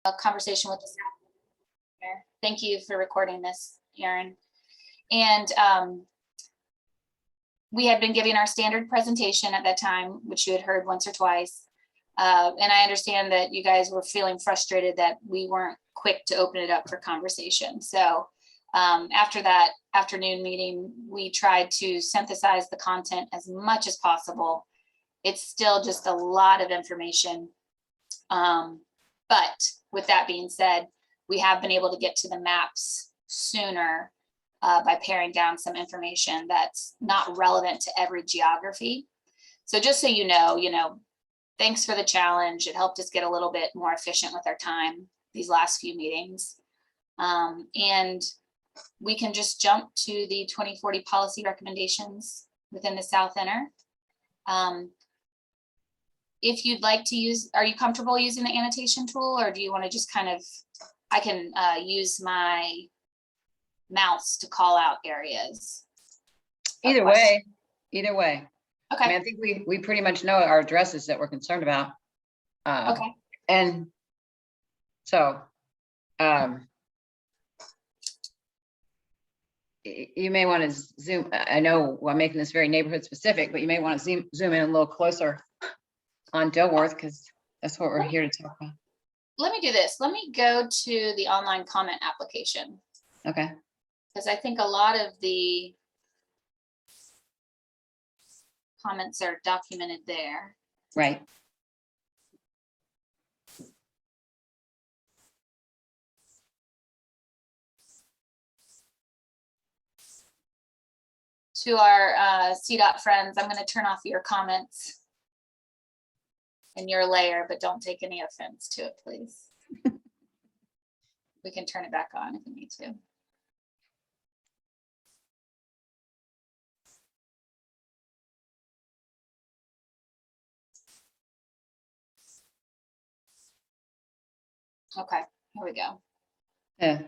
a conversation with the staff. Thank you for recording this, Erin. And we had been giving our standard presentation at that time, which you had heard once or twice. And I understand that you guys were feeling frustrated that we weren't quick to open it up for conversation. So after that afternoon meeting, we tried to synthesize the content as much as possible. It's still just a lot of information. But with that being said, we have been able to get to the maps sooner by paring down some information that's not relevant to every geography. So just so you know, thanks for the challenge. It helped us get a little bit more efficient with our time these last few meetings. And we can just jump to the 2040 policy recommendations within the South Inner. If you'd like to use, are you comfortable using the annotation tool, or do you want to just kind of, I can use my mouse to call out areas? Either way. Okay. I mean, I think we pretty much know our addresses that we're concerned about. Okay. And so you may want to zoom. I know I'm making this very neighborhood specific, but you may want to zoom in a little closer on Dilworth, because that's what we're here to talk about. Let me do this. Let me go to the online comment application. Okay. Because I think a lot of the comments are documented there. Right. To our CDOT friends, I'm going to turn off your comments in your layer, but don't take any offense to it, please. We can turn it back on if we need to. Okay, here we go. Yeah.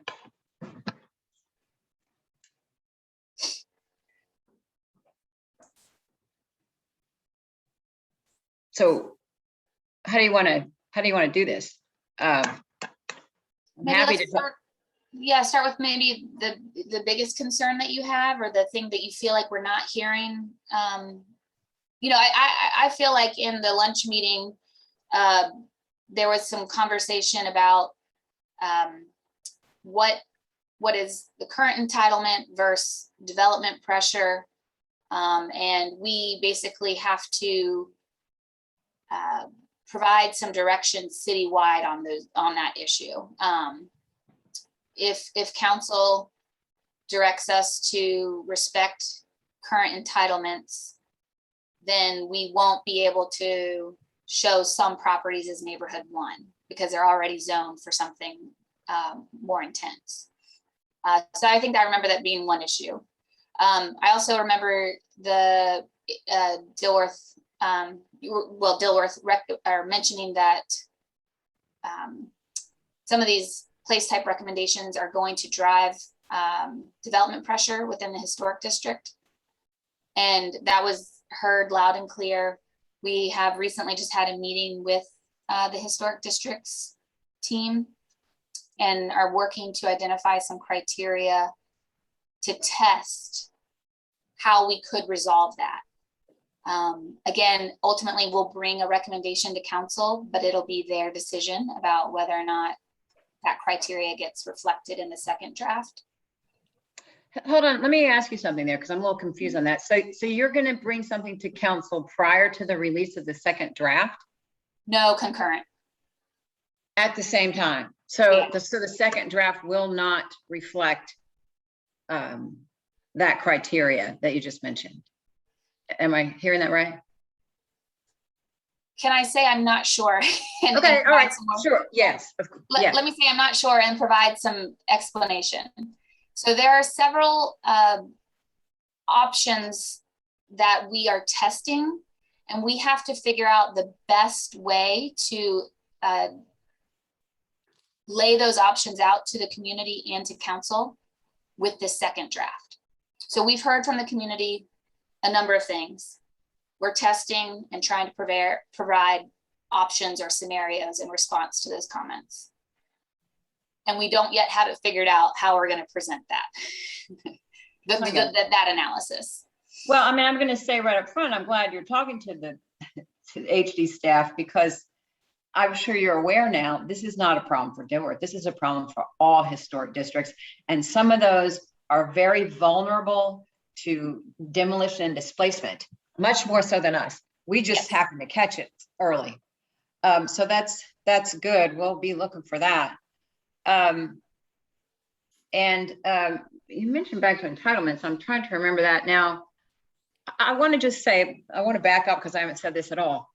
So how do you want to do this? I'm happy to start with maybe the biggest concern that you have, or the thing that you feel like we're not hearing. I feel like in the lunch meeting, there was some conversation about what is the current entitlement versus development pressure. And we basically have to provide some direction citywide on that issue. If council directs us to respect current entitlements, then we won't be able to show some properties as neighborhood 1 because they're already zoned for something more intense. So I think I remember that being one issue. I also remember the Dilworth, Dilworth mentioning that some of these place type recommendations are going to drive development pressure within the historic district. And that was heard loud and clear. We have recently just had a meeting with the historic districts team and are working to identify some criteria to test how we could resolve that. Again, ultimately we'll bring a recommendation to council, but it'll be their decision about whether or not that criteria gets reflected in the second draft. Hold on, let me ask you something there, because I'm a little confused on that. So you're going to bring something to council prior to the release of the second draft? No, concurrent. At the same time. So, yeah. the second draft will not reflect that criteria that you just mentioned. Am I hearing that right? Can I say I'm not sure? Okay, all right, sure, yes. Let me say I'm not sure and provide some explanation. So there are several options that we are testing, and we have to figure out the best way to lay those options out to the community and to council with this second draft. So we've heard from the community a number of things. We're testing and trying to provide options or scenarios in response to those comments. And we don't yet have it figured out how we're going to present that, that analysis. Well, I mean, I'm going to say right up front, I'm glad you're talking to the HD staff, because I'm sure you're aware now, this is not a problem for Dilworth. This is a problem for all historic districts. And some of those are very vulnerable to demolition and displacement, much more so than us. We just happen to catch it early. So that's good. We'll be looking for that. You mentioned back to entitlements. I'm trying to remember that now. I want to just say, I want to back up because I haven't said this at all.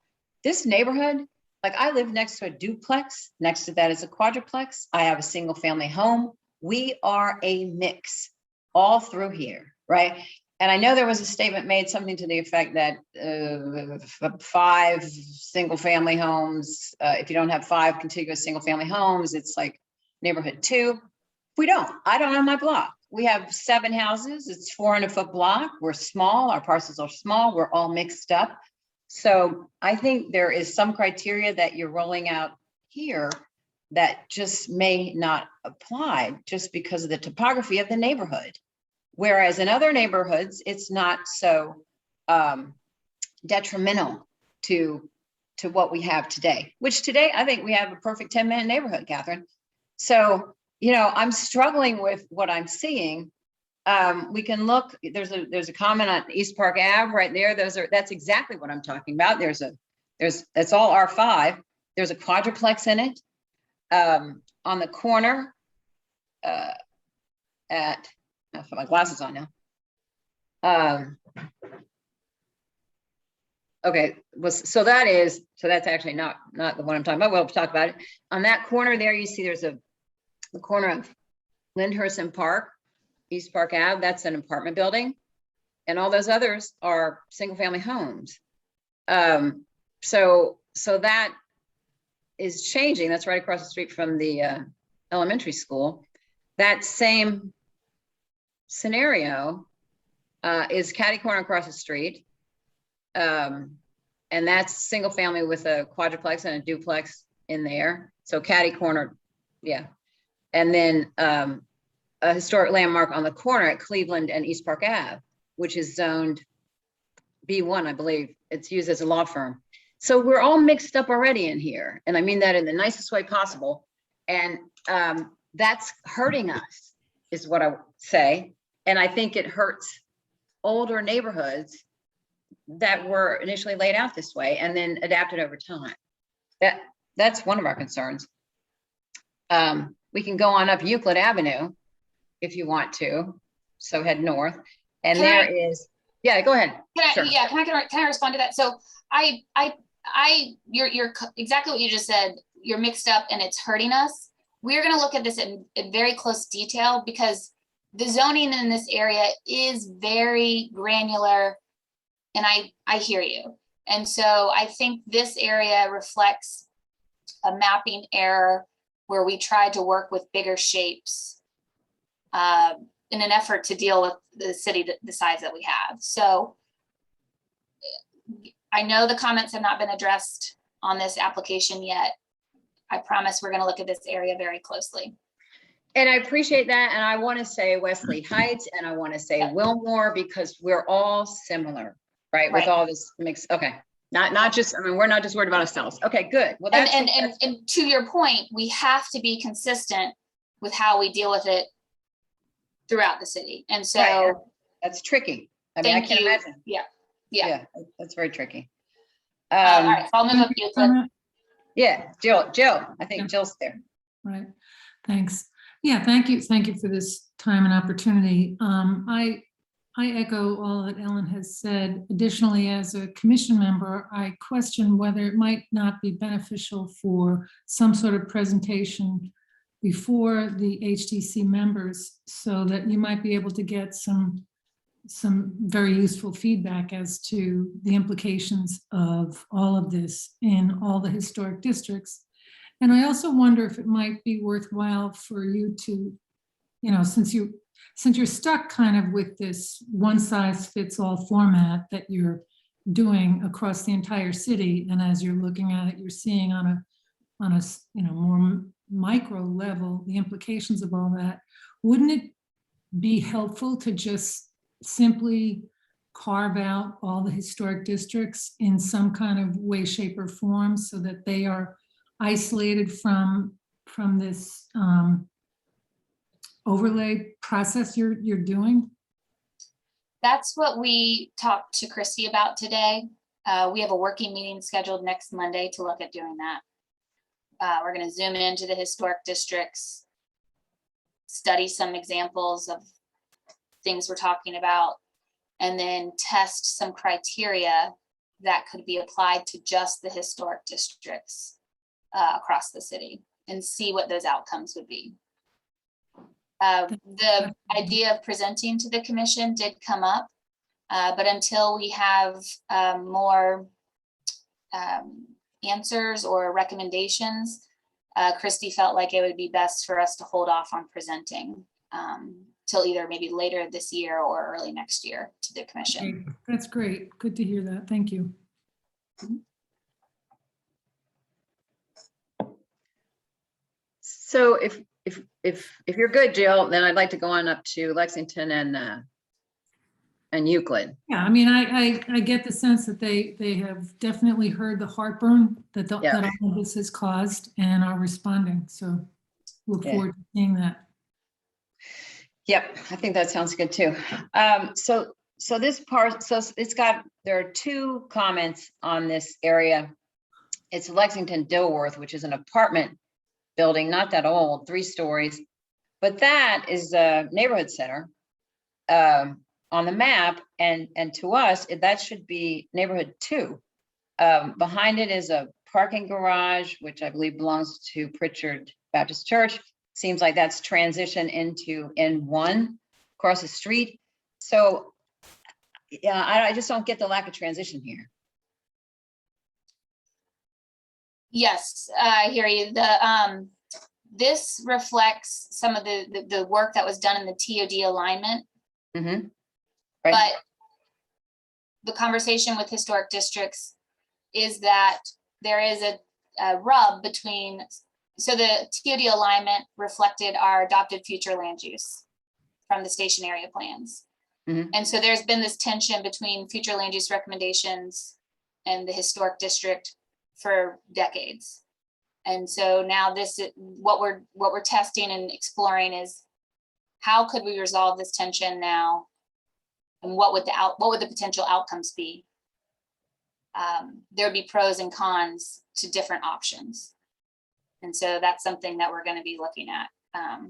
This neighborhood, like I live next to a duplex. Next to that is a quadruplex. I have a single family home. We are a mix all through here, right? And I know there was a statement made, something to the effect that 5 single family homes, if you don't have 5 contiguous single family homes, it's like neighborhood 2. I don't have my block. We have 7 houses. It's 400-foot block. We're small. Our parcels are small. We're all mixed up. So I think there is some criteria that you're rolling out here that just may not apply just because of the topography of the neighborhood. Whereas in other neighborhoods, it's not so detrimental to what we have today, which today I think we have a perfect 10-minute neighborhood, Catherine. So, you know, I'm struggling with what I'm seeing. We can look, there's a comment on East Park Ave right there. That's exactly what I'm talking about. That's all R5. There's a quadruplex in it. On the corner I'll put my glasses on now. Okay, so that's actually not the one I'm talking about. We'll talk about it. On that corner there, you see there's the corner of Lyndhurst and Park, East Park Ave, that's an apartment building. And all those others are single family homes. So that is changing. That's right across the street from the elementary school. That same scenario is catty corner across the street. And that's single family with a quadruplex and a duplex in there. So catty corner, yeah. And then a historic landmark on the corner at Cleveland and East Park Ave, which is zoned B1, I believe. It's used as a law firm. So we're all mixed up already in here. And I mean that in the nicest way possible. And that's hurting us, is what I would say. And I think it hurts older neighborhoods that were initially laid out this way and then adapted over time. That's one of our concerns. We can go on up Euclid Avenue if you want to. So head north. And yeah, go ahead. Can I respond to that? So you're exactly what you just said. You're mixed up and it's hurting us. We're going to look at this in very close detail because the zoning in this area is very granular, and I hear you. And so I think this area reflects a mapping error where we tried to work with bigger shapes in an effort to deal with the city the size that we have. So I know the comments have not been addressed on this application yet. I promise we're going to look at this area very closely. And I appreciate that. And I want to say Wesley Heights and I want to say Wilmore, because we're all similar, right? With all this mix. Okay. Not just, I mean, we're not just worried about ourselves. Okay, good. Well, that's, and to your point, we have to be consistent with how we deal with it throughout the city. And so that's tricky. I mean, I can't imagine. Yeah. That's very tricky. All right, so I'll move up to Euclid. Yeah, Jill, I think Jill's there. Right, thanks. Yeah, thank you for this time and opportunity. I echo all that Ellen has said. Additionally, as a commission member, I question whether it might not be beneficial for some sort of presentation before the HDC members so that you might be able to get some very useful feedback as to the implications of all of this in all the historic districts. And I also wonder if it might be worthwhile for you to, you know, since you're stuck kind of with this one size fits all format that you're doing across the entire city, and as you're looking at it, you're seeing on a you know, more micro level, the implications of all that, wouldn't it be helpful to just simply carve out all the historic districts in some kind of way, shape, or form so that they are isolated from this overlay process you're doing? That's what we talked to Christy about today. We have a working meeting scheduled next Monday to look at doing that. We're going to zoom into the historic districts, study some examples of things we're talking about, and then test some criteria that could be applied to just the historic districts across the city and see what those outcomes would be. The idea of presenting to the commission did come up, but until we have more answers or recommendations, Christy felt like it would be best for us to hold off on presenting till either maybe later this year or early next year to the commission. Okay, that's great. Good to hear that. Thank you. So if you're good, Jill, then I'd like to go on up to Lexington and Euclid. Yeah, I mean, I get the sense that they have definitely heard the heartburn that Yeah. that all of this has caused and are responding. So look Yeah. forward to seeing that. Yep, I think that sounds good too. So this part, so there are two comments on this area. It's Lexington Dilworth, which is an apartment building, not that old, 3 stories, but that is a neighborhood center on the map, and to us, that should be neighborhood 2. Behind it is a parking garage, which I believe belongs to Pritchard Baptist Church. Seems like that's transition into N1 across the street. So yeah, I just don't get the lack of transition here. Yes, I hear you. This reflects some of the work that was done in the TOD alignment. Mm-hmm. But Right. the conversation with historic districts is that there is a rub between, so the TOD alignment reflected our adopted future land use from the station area plans. Mhm. And so there's been this tension between future land use recommendations and the historic district for decades. And so now this is what we're testing and exploring is how could we resolve this tension now? And what would the potential outcomes be? There'd be pros and cons to different options. And so that's something that we're going to be looking at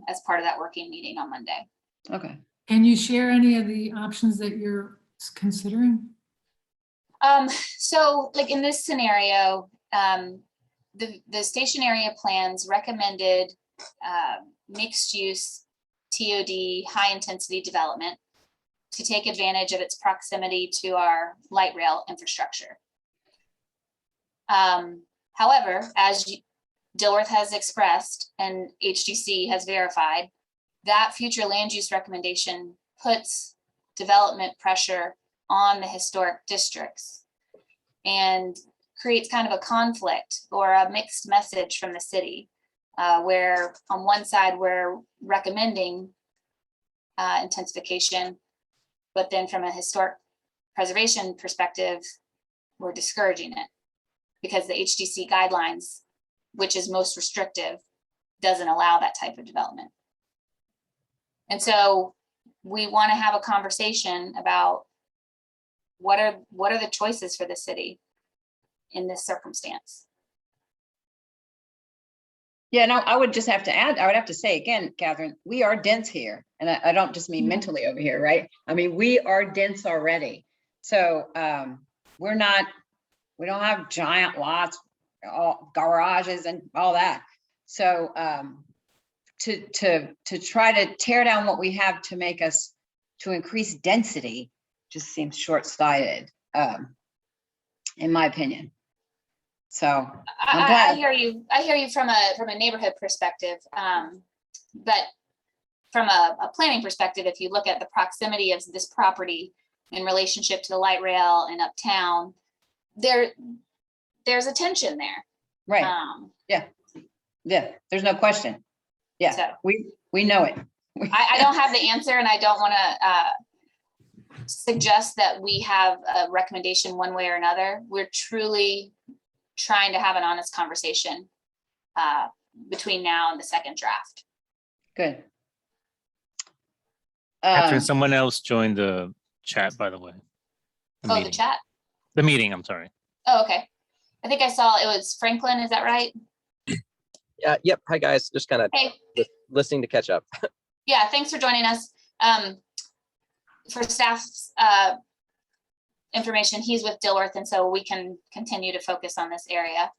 as part of that working meeting on Monday. Okay. Can you share any of the options that you're considering? So like in this scenario, the station area plans recommended mixed use TOD high intensity development to take advantage of its proximity to our light rail infrastructure. However, as Dilworth has expressed and HDC has verified, that future land use recommendation puts development pressure on the historic districts and creates kind of a conflict or a mixed message from the city, where on one side we're recommending intensification, but then from a historic preservation perspective, we're discouraging it because the HDC guidelines, which is most restrictive, doesn't allow that type of development. And so we want to have a conversation about what are the choices for the city in this circumstance. Yeah, no, I would just have to add, I would have to say again, Catherine, we are dense here. And I don't just mean mentally over here, right? I mean, we are dense already. So we don't have giant lots, all garages and all that. So to try to tear down what we have to increase density just seems short-sighted, in my opinion. So I hear you. I hear you from a neighborhood perspective, but from a planning perspective, if you look at the proximity of this property in relationship to the light rail and uptown, there's a tension there. right. Yeah. Yeah, there's no question. So- Yeah, we know it. I don't have the answer, and I don't want to suggest that we have a recommendation one way or another. We're truly trying to have an honest conversation between now and the second draft. Good. Catherine, someone else joined the chat, by the way. Oh, the meeting. chat? The meeting, I'm sorry. Oh, okay. I think I saw it was Franklin, is that right? Yep. Hi, guys. Just kind of Hey, listening to catch up. yeah, thanks for joining us. For staff's information, he's with Dilworth, and so we can continue to focus on this area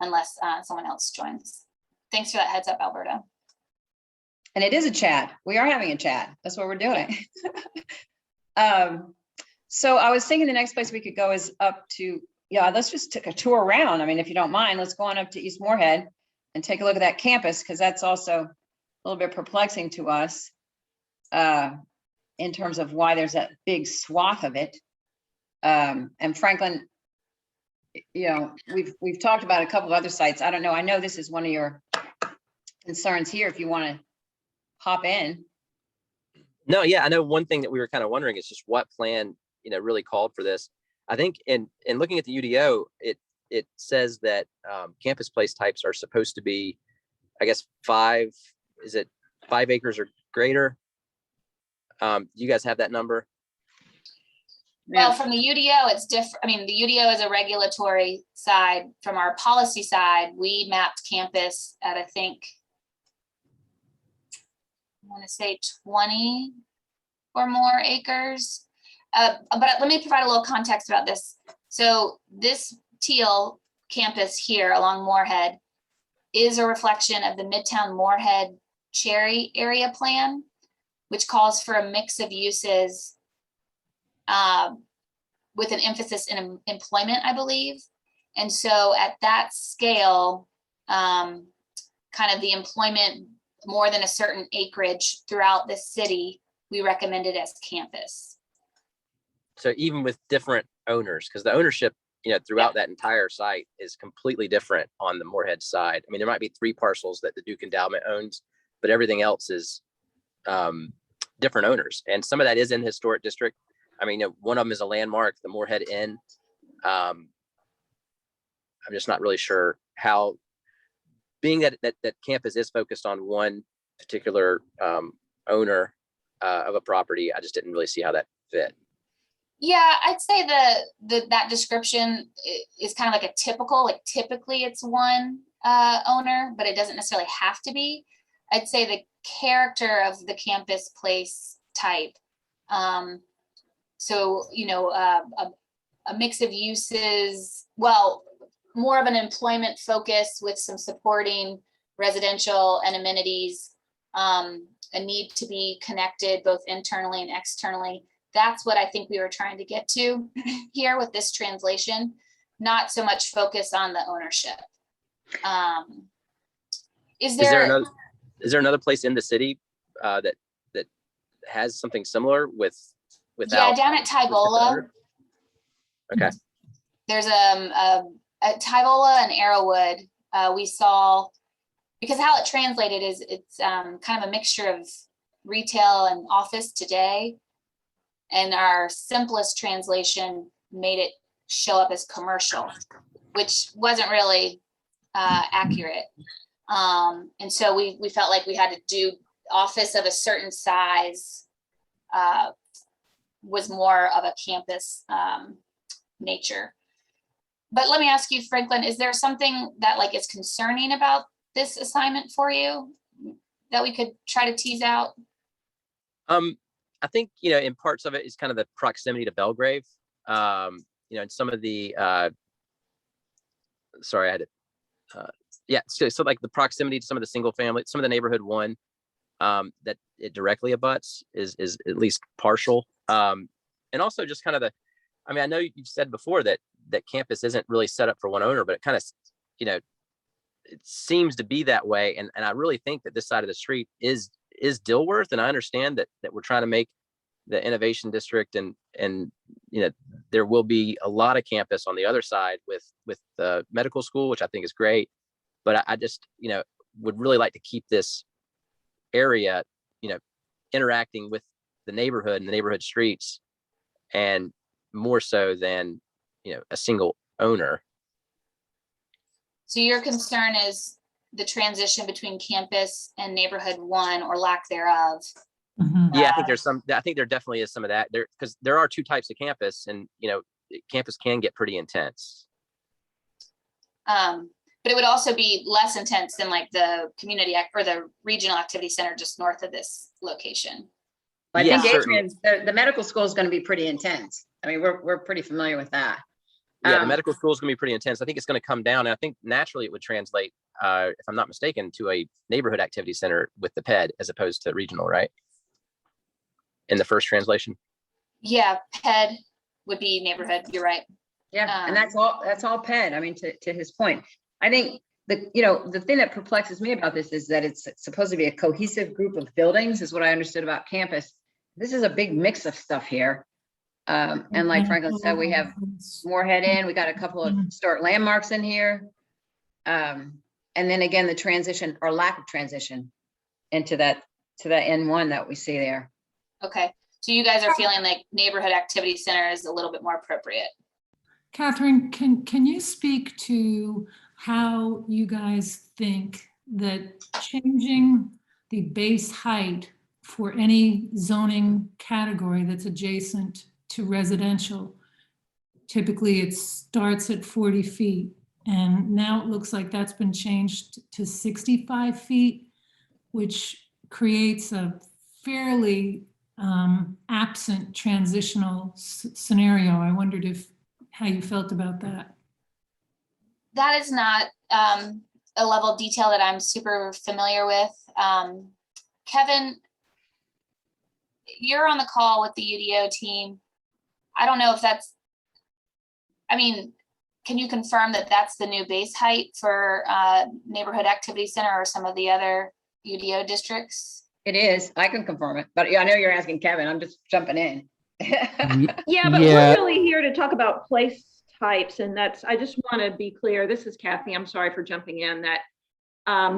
unless someone else joins. Thanks for that heads up, Alberto. And it is a chat. We are having a chat. That's what we're doing. So I was thinking the next place we could go is up to, yeah, let's just take a tour around. I mean, if you don't mind, let's go on up to East Moorhead and take a look at that campus, because that's also a little bit perplexing to us in terms of why there's that big swath of it. And Franklin, you know, we've talked about a couple of other sites. I don't know. I know this is one of your concerns here, if you want to hop in. No, yeah, I know one thing that we were kind of wondering is just what plan, really called for this. I think in looking at the UDO, it says that campus place types are supposed to be, I guess, 5 acres or greater? You guys have that number? Well, from the UDO, it's different. I mean, the UDO is a regulatory side. From our policy side, we mapped campus at, I think, I want to say 20 or more acres. But let me provide a little context about this. So this Teal campus here along Moorhead is a reflection of the Midtown Moorhead Cherry area plan, which calls for a mix of uses with an emphasis in employment, I believe. And so at that scale, kind of the employment more than a certain acreage throughout the city, we recommended as campus. So even with different owners, because the ownership, throughout that entire site is completely different on the Moorhead side. I mean, there might be 3 parcels that the Duke Endowment owns, but everything else is different owners. And some of that is in the historic district. I mean, one of them is a landmark, the Moorhead Inn. I'm just not really sure how, being that campus is focused on one particular owner of a property, I just didn't really see how that fit. Yeah, I'd say that description is kind of like a typical, like typically it's one owner, but it doesn't necessarily have to be. I'd say the character of the campus place type. So, a mix of uses, well, more of an employment focus with some supporting residential and amenities, a need to be connected both internally and externally. That's what I think we were trying to get to here with this translation, not so much focus on the ownership. Is there another place in the city that has something similar without? Yeah, down at Tybola. Okay. There's at Tybola and Arrowwood, we saw, because how it translated is it's kind of a mixture of retail and office today. And our simplest translation made it show up as commercial, which wasn't really accurate. And so we felt like we had to do office of a certain size was more of a campus nature. But let me ask you, Franklin, is there something that is concerning about this assignment for you that we could try to tease out? I think, in parts of it is kind of the proximity to Belgrave. And some of the, sorry, I had it. So like the proximity to some of the single family, some of the neighborhood one that it directly abuts is at least partial. And also just kind of I know you've said before that campus isn't really set up for one owner, but it kind of, it seems to be that way. And I really think that this side of the street is Dilworth. And I understand that we're trying to make the innovation district and there will be a lot of campus on the other side with the medical school, which I think is great. But I just, would really like to keep this area, interacting with the neighborhood and the neighborhood streets, and more so than, a single owner. So your concern is the transition between campus and neighborhood one or lack thereof. Mhm. Yeah, I think there definitely is some of that there, because there are two types of campus, and, campus can get pretty intense. But it would also be less intense than like the or the regional activity center just north of this location. I Yeah, think certainly. Adrian, the medical school is going to be pretty intense. I mean, we're pretty familiar with that. Yeah, the Um, medical school is going to be pretty intense. I think it's going to come down, and I think naturally it would translate, if I'm not mistaken, to a neighborhood activity center with the PED as opposed to regional, right? In the first translation. Yeah, PED would be neighborhood. You're right. Yeah, and that's all PED. I mean, to his point, I think the thing that perplexes me about this is that it's supposed to be a cohesive group of buildings, is what I understood about campus. This is a big mix of stuff here. And like Franklin said, we have Moorhead Inn, we got a couple of historic landmarks in here. And then again, the transition or lack of transition to that N1 that we see there. Okay. So you guys are feeling like neighborhood activity center is a little bit more appropriate. Catherine, can you speak to how you guys think that changing the base height for any zoning category that's adjacent to residential, typically it starts at 40 feet, and now it looks like that's been changed to 65 feet, which creates a fairly absent transitional scenario. I wondered how you felt about that. That is not a level of detail that I'm super familiar with. Kevin, you're on the call with the UDO team. I don't know if can you confirm that that's the new base height for neighborhood activity center or some of the other UDO districts? It is. I can confirm it, but yeah, I know you're asking Kevin. I'm just jumping in. Yeah, but we're really here to talk about place types, and I just want to be clear. This is Kathy. I'm sorry for jumping in. That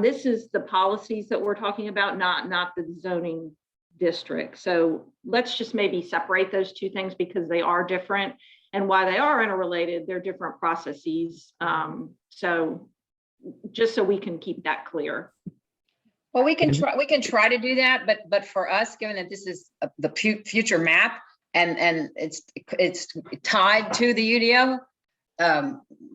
this is the policies that we're talking about, not the zoning district. So let's just maybe separate those two things because they are different, and while they are interrelated, they're different processes. So just so we can keep that clear. Well, we can try to do that, but for us, given that this is the future map and it's tied to the UDO,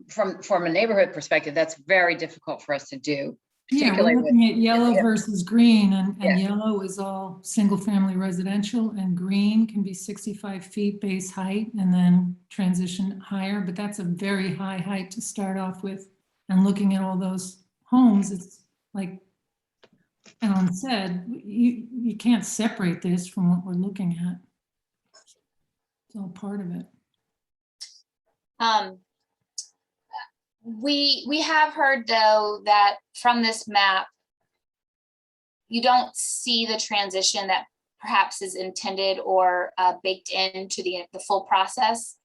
from a neighborhood perspective, that's very difficult for us to do. Yeah, we're looking at yellow versus green, and yellow is all single family residential, and green can be 65 feet base height and then transition higher, but that's a very high height to start off with. And looking at all those homes, it's like Ellen said, you can't separate this from what we're looking at. It's all part of it. We have heard though that from this map, you don't see the transition that perhaps is intended or baked into the full process.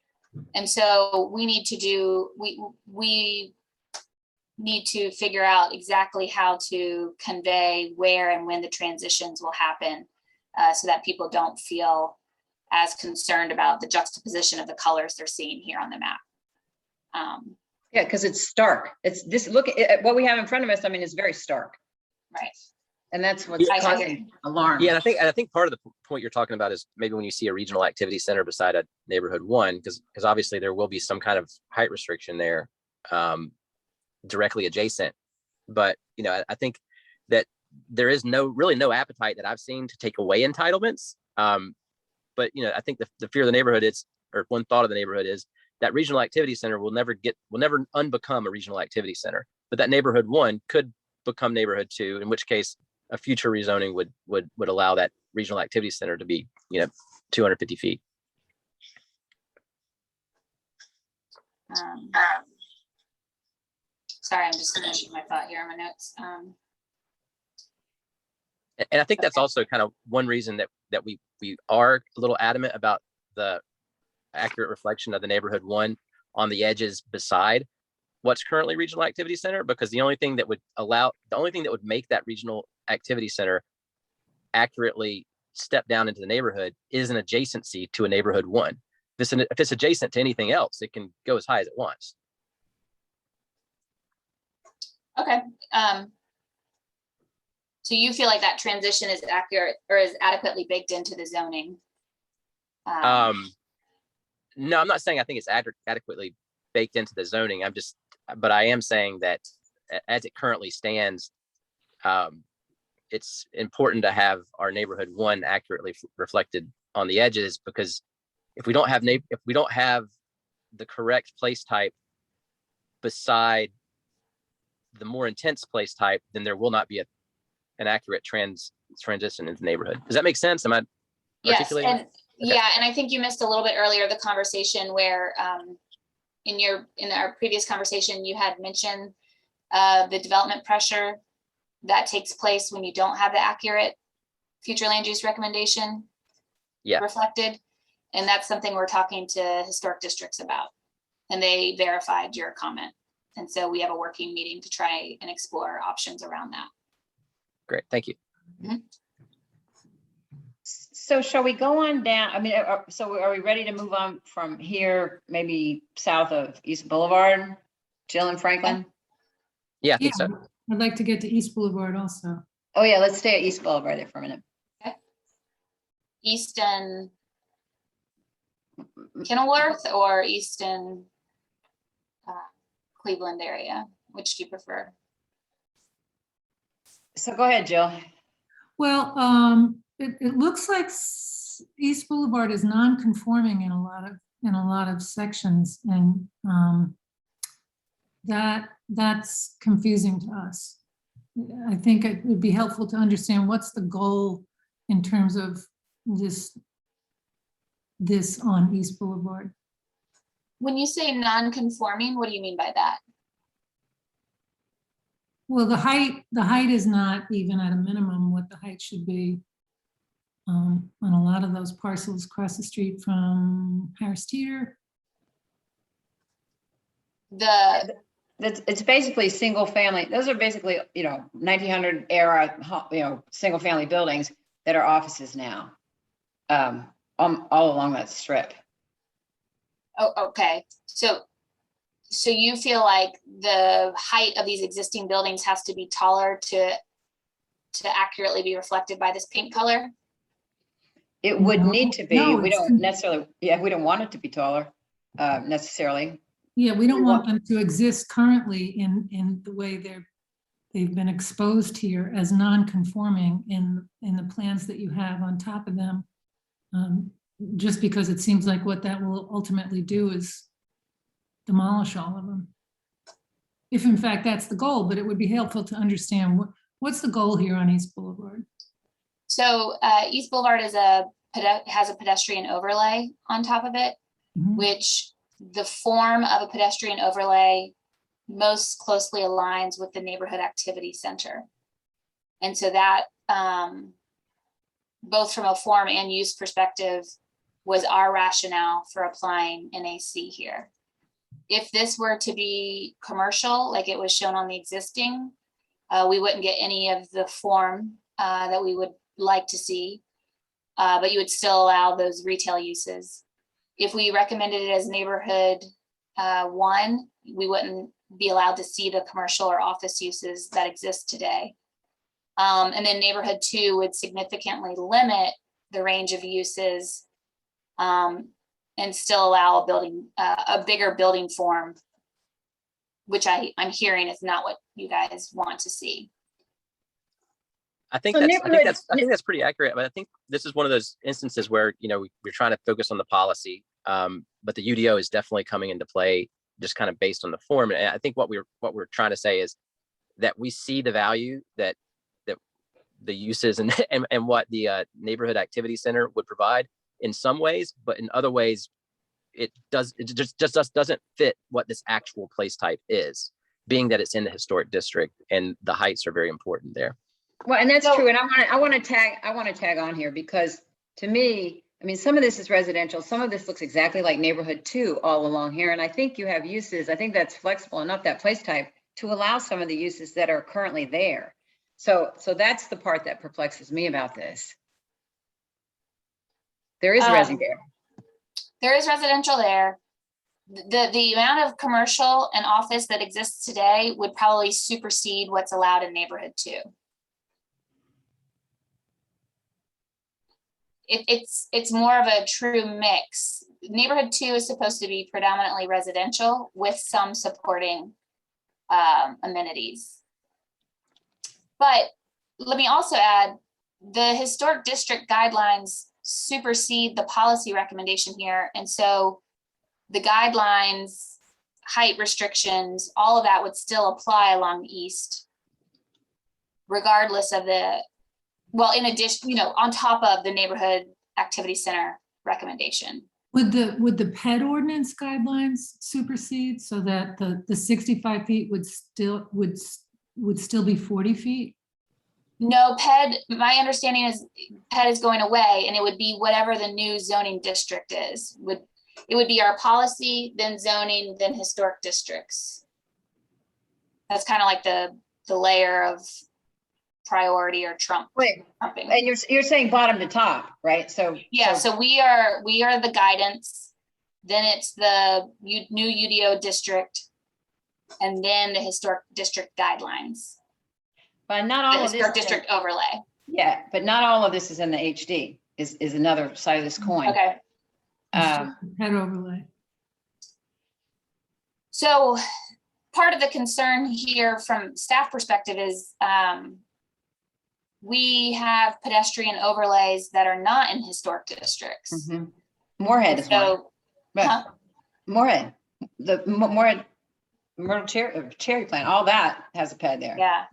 And so we need to figure out exactly how to convey where and when the transitions will happen so that people don't feel as concerned about the juxtaposition of the colors they're seeing here on the map. Yeah, because it's stark. It's this, look at what we have in front of us. I mean, it's very stark. Right. And that's what's causing alarm. Yeah, and I think part of the point you're talking about is maybe when you see a regional activity center beside a neighborhood one, because obviously there will be some kind of height restriction there directly adjacent. But I think that there is really no appetite that I've seen to take away entitlements. But I think the fear of the neighborhood or one thought of the neighborhood is that regional activity center will never unbecome a regional activity center, but that neighborhood one could become neighborhood two, in which case a future rezoning would allow that regional activity center to be 250 feet. Sorry, I'm just finishing my thought here on my notes. And I think that's also kind of one reason that we are a little adamant about the accurate reflection of the neighborhood one on the edges beside, what's currently regional activity center, because the only thing that would make that regional activity center accurately step down into the neighborhood is an adjacency to a neighborhood one. If it's adjacent to anything else, it can go as high as it wants. Okay. So you feel like that transition is accurate or is adequately baked into the zoning? No, I'm not saying I think it's adequately baked into the zoning. But I am saying that as it currently stands, it's important to have our neighborhood one accurately reflected on the edges, because if we don't have the correct place type beside the more intense place type, then there will not be an accurate transition into the neighborhood. Does that make sense? Am I Yes, articulating? and Okay. yeah, and I think you missed a little bit earlier the conversation where in our previous conversation, you had mentioned the development pressure that takes place when you don't have the accurate future land use recommendation reflected. And that's something we're talking to historic districts about. And they verified your comment. And so we have a working meeting to try and explore options around that. Great, thank you. So shall we go on down? I mean, so are we ready to move on from here, maybe south of East Boulevard, Jill and Franklin? Yeah, I think so. I'd like to get to East Boulevard also. Oh yeah, let's stay at East Boulevard there for a minute. Easton Kenilworth or Easton Cleveland area? Which do you prefer? So go ahead, Jill. Well, it looks like East Boulevard is non-conforming in a lot of sections, and that's confusing to us. I think it would be helpful to understand what's the goal in terms of this on East Boulevard. When you say non-conforming, what do you mean by that? Well, the height is not even at a minimum what the height should be on a lot of those parcels across the street from Harris Teeter. It's basically single family. Those are basically, 1900 era, single family buildings that are offices now, all along that strip. Oh, okay. So you feel like the height of these existing buildings has to be taller to accurately be reflected by this paint color? It would need to be. No, We don't necessarily, we don't want it to be taller necessarily. Yeah, we don't want them to exist currently in the way they've been exposed here as non-conforming in the plans that you have on top of them. Just because it seems like what that will ultimately do is demolish all of them. If in fact that's the goal, but it would be helpful to understand what's the goal here on East Boulevard. So East Boulevard has a pedestrian overlay on top of it, which the form of a pedestrian overlay most closely aligns with the neighborhood activity center. And so that both from a form and use perspective was our rationale for applying NAC here. If this were to be commercial, like it was shown on the existing, we wouldn't get any of the form that we would like to see, but you would still allow those retail uses. If we recommended it as neighborhood one, we wouldn't be allowed to see the commercial or office uses that exist today. And then neighborhood two would significantly limit the range of uses and still allow a bigger building form, which I'm hearing is not what you guys want to see. I think that's pretty accurate, but I think this is one of those instances where, we're trying to focus on the policy, but the UDO is definitely coming into play just kind of based on the form. And I think what we're trying to say is that we see the value that the uses and what the neighborhood activity center would provide in some ways, but in other ways, it just doesn't fit what this actual place type is, being that it's in the historic district and the heights are very important there. Well, and that's true. And I want to tag on here because to me, I mean, some of this is residential, some of this looks exactly like neighborhood 2 all along here. And I think you have uses, I think that's flexible enough, that place type, to allow some of the uses that are currently there. So that's the part that perplexes me about this. There is resi there. There is residential there. The amount of commercial and office that exists today would probably supersede what's allowed in neighborhood 2. It's more of a true mix. Neighborhood 2 is supposed to be predominantly residential with some supporting amenities. But let me also add, the historic district guidelines supersede the policy recommendation here. And so the guidelines, height restrictions, all of that would still apply along the east, regardless of in addition, on top of the neighborhood activity center recommendation. Would the pet ordinance guidelines supersede so that the 65 feet would still be 40 feet? No, my understanding is PED is going away, and it would be whatever the new zoning district is. It would be our policy, then zoning, then historic districts. That's kind of like the layer of priority or trumping. And you're saying bottom to top, right? So we are the guidance, then it's the new UDO district, and then the historic district guidelines. But not all The of this. historic district overlay. Yeah, but not all of this is in the HD, is another side of this coin. Okay. Pet overlay. So part of the concern here from staff perspective is we have pedestrian overlays that are not in historic districts. Mhm. Moorhead is one. So, Yeah. Moorhead, the Moorhead, Myrtle Cherry Plant, all that has a ped there. yeah.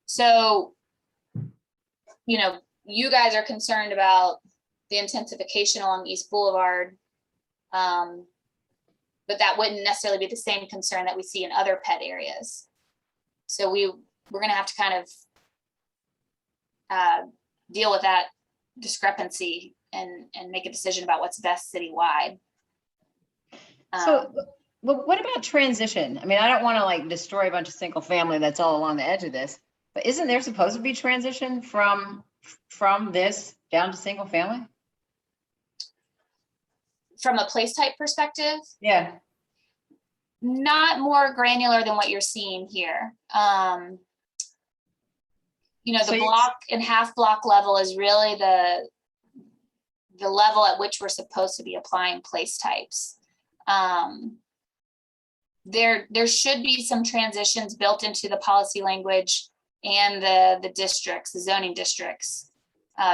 So, you guys are concerned about the intensification along East Boulevard. But that wouldn't necessarily be the same concern that we see in other pet areas. So we're going to have to kind of deal with that discrepancy and make a decision about what's best citywide. So what about transition? I mean, I don't want to like destroy a bunch of single family that's all along the edge of this, but isn't there supposed to be transition from this down to single family? From a place type perspective, Yeah. not more granular than what you're seeing here. The So block and half block level is really the level at which we're supposed to be applying place types. There should be some transitions built into the policy language and the districts, the zoning districts,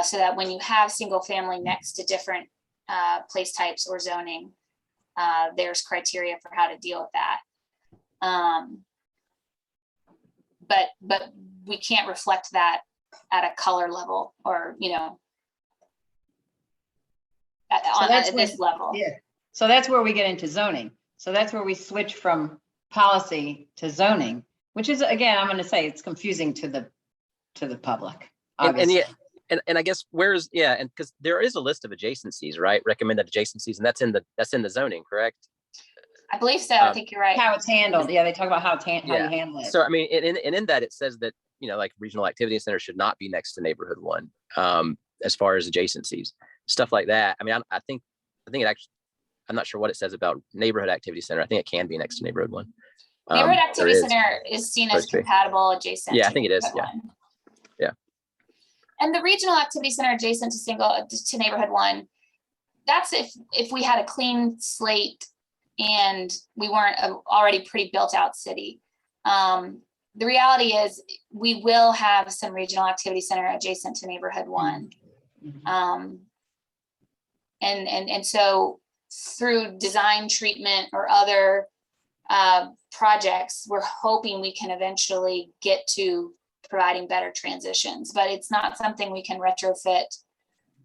so that when you have single family next to different place types or zoning, there's criteria for how to deal with that. But we can't reflect that at a color level or, at this level. Yeah. So that's where we get into zoning. So that's where we switch from policy to zoning, which is, again, I'm going to say it's confusing to the public. Obviously. And I guess and because there is a list of adjacencies, right? Recommended adjacencies, and that's in the zoning, correct? I believe so. I think you're right. How it's handled. Yeah, they talk about how you handle it. So I mean, and in that it says that like regional activity center should not be next to neighborhood 1, as far as adjacencies, stuff like that. I mean, I think it actually, I'm not sure what it says about neighborhood activity center. I think it can be next to neighborhood 1. Neighborhood activity center is seen as compatible adjacent. Yeah, I think it is. Yeah. And the regional activity center adjacent to neighborhood 1, that's if we had a clean slate and we weren't already pretty built out city. The reality is we will have some regional activity center adjacent to neighborhood 1. And so through design treatment or other projects, we're hoping we can eventually get to providing better transitions, but it's not something we can retrofit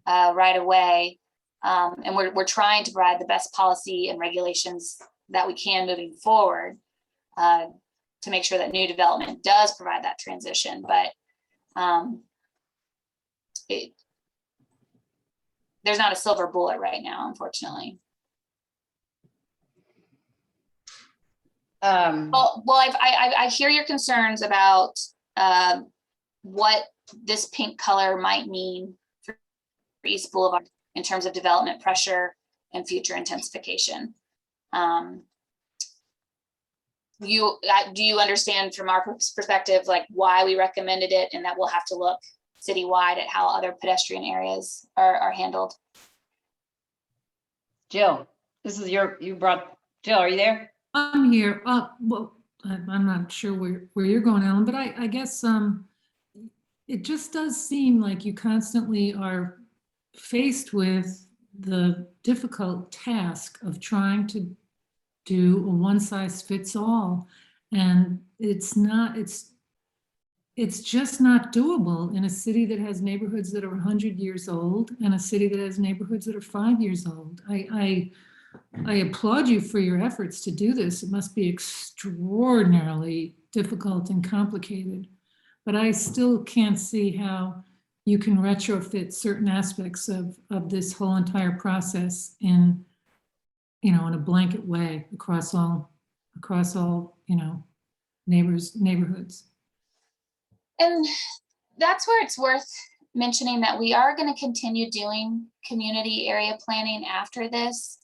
right away. And we're trying to provide the best policy and regulations that we can moving forward to make sure that new development does provide that transition. But there's not a silver bullet right now, unfortunately. Well, I hear your concerns about what this pink color might mean for East Boulevard in terms of development pressure and future intensification. Do you understand from our perspective, like why we recommended it, and that we'll have to look citywide at how other pedestrian areas are handled? Jill, this is Jill, are you there? I'm here. Well, I'm not sure where you're going, Ellen, but I guess it just does seem like you constantly are faced with the difficult task of trying to do a one size fits all. And it's just not doable in a city that has neighborhoods that are 100 years old and a city that has neighborhoods that are 5 years old. I applaud you for your efforts to do this. It must be extraordinarily difficult and complicated, but I still can't see how you can retrofit certain aspects of this whole entire process in a blanket way across all, neighborhoods. And that's where it's worth mentioning that we are going to continue doing community area planning after this.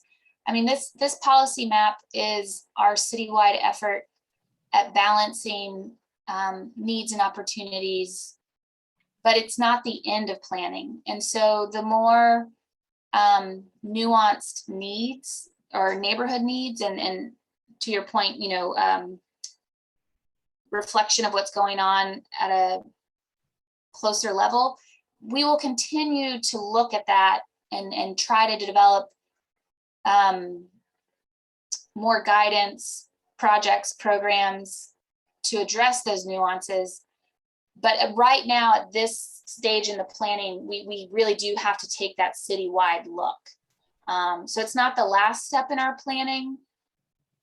I mean, this policy map is our citywide effort at balancing needs and opportunities, but it's not the end of planning. And so the more nuanced needs or neighborhood needs, and to your point, reflection of what's going on at a closer level, we will continue to look at that and try to develop more guidance, projects, programs to address those nuances. But right now, at this stage in the planning, we really do have to take that citywide look. So it's not the last step in our planning,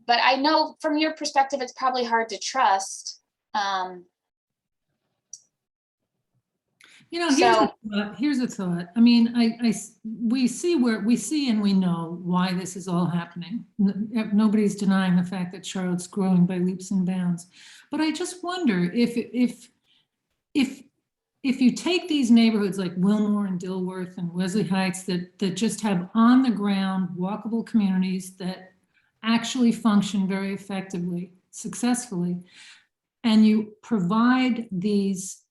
but I know from your perspective, it's probably hard to trust. Here's a thought. I mean, we see and we know why this is all happening. Nobody's denying the fact that Charlotte's growing by leaps and bounds. But I just wonder if you take these neighborhoods like Wilmore and Dilworth and Wesley Heights that just have on the ground walkable communities that actually function very effectively, successfully, and you provide these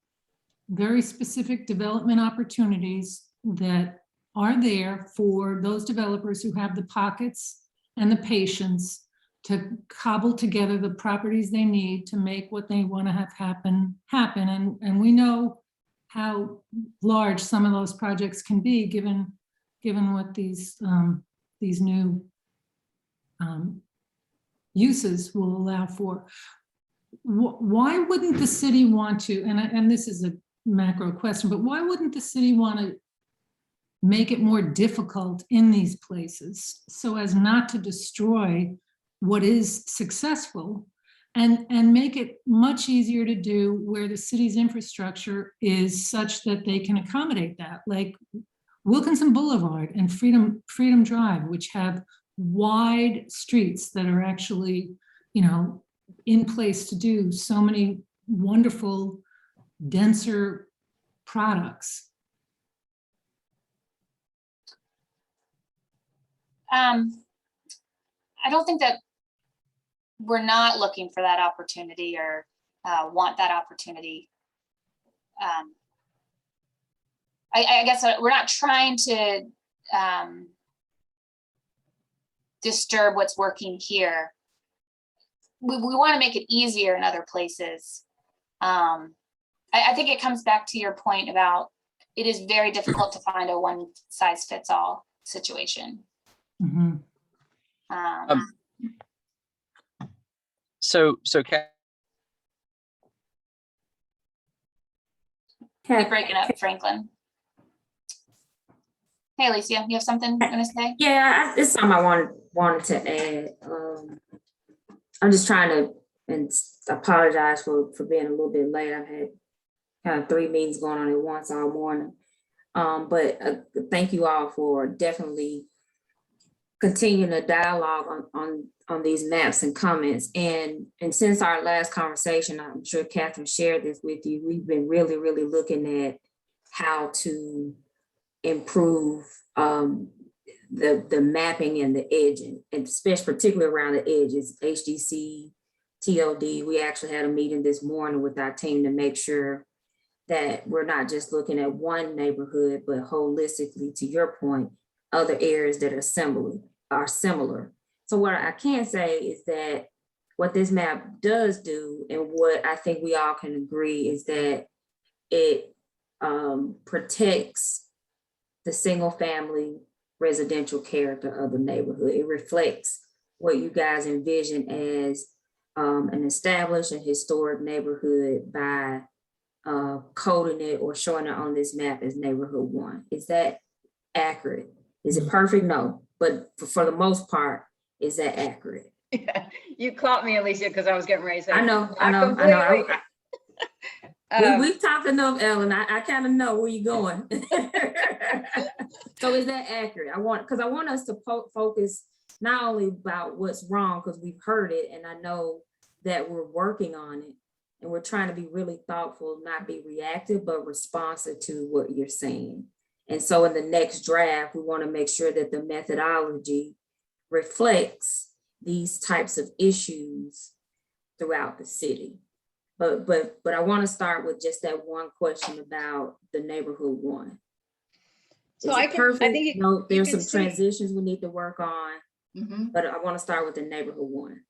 very specific development opportunities that are there for those developers who have the pockets and the patience to cobble together the properties they need to make what they want to have happen. And we know how large some of those projects can be given what these new uses will allow for. Why wouldn't the city want to, and this is a macro question, but why wouldn't the city want to make it more difficult in these places so as not to destroy what is successful, and make it much easier to do where the city's infrastructure is such that they can accommodate that, like Wilkinson Boulevard and Freedom Drive, which have wide streets that are actually, in place to do so many wonderful, denser products. I don't think that we're not looking for that opportunity or want that opportunity. I guess we're not trying to disturb what's working here. We want to make it easier in other places. I think it comes back to your point about it is very difficult to find a one size fits all situation. Mm-hmm. So You're breaking up, Franklin. Hey, Alicia, you have something you want to say? Yeah, this is something I wanted to add. I'm just trying to, and apologize for being a little bit late. I've had kind of 3 meetings going on at once all morning. But thank you all for definitely continuing the dialogue on these maps and comments. And since our last conversation, I'm sure Catherine shared this with you, we've been really, really looking at how to improve the mapping and the edging, and especially particularly around the edges, HDC, TOD. We actually had a meeting this morning with our team to make sure that we're not just looking at one neighborhood, but holistically, to your point, other areas that are similar. So what I can say is that what this map does do, and what I think we all can agree, is that it protects the single family residential character of the neighborhood. It reflects what you guys envision as an established and historic neighborhood by coding it or showing it on this map as neighborhood 1. Is that accurate? Is it perfect? No, but for the most part, is that accurate? You caught me, Alicia, because I was getting ready to say. I know. We've talked enough, Ellen. I kind of know where you're going. So is that accurate? I want us to focus not only about what's wrong, because we've heard it, and I know that we're working on it, and we're trying to be really thoughtful, not be reactive, but responsive to what you're saying. And so in the next draft, we want to make sure that the methodology reflects these types of issues throughout the city. But I want to start with just that one question about the neighborhood 1. So Is it perfect? I think No, there's can some transitions we need to work on, Mhm. but I want to start with the neighborhood 1.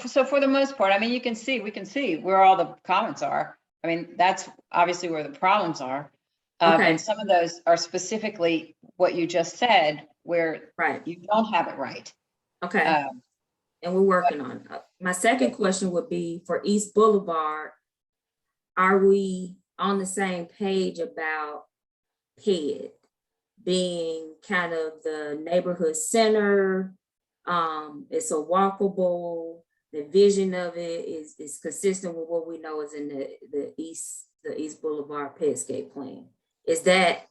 So for the most part, I mean, we can see where all the comments are. I mean, that's obviously where the problems are. Okay. And some of those are specifically what you just said, where Right. you don't have it right. Okay. Um, And we're working on it. My second question would be for East Boulevard, are we on the same page about PED being kind of the neighborhood center? It's a walkable, the vision of it is consistent with what we know is in the East Boulevard Pedscape plan. Is that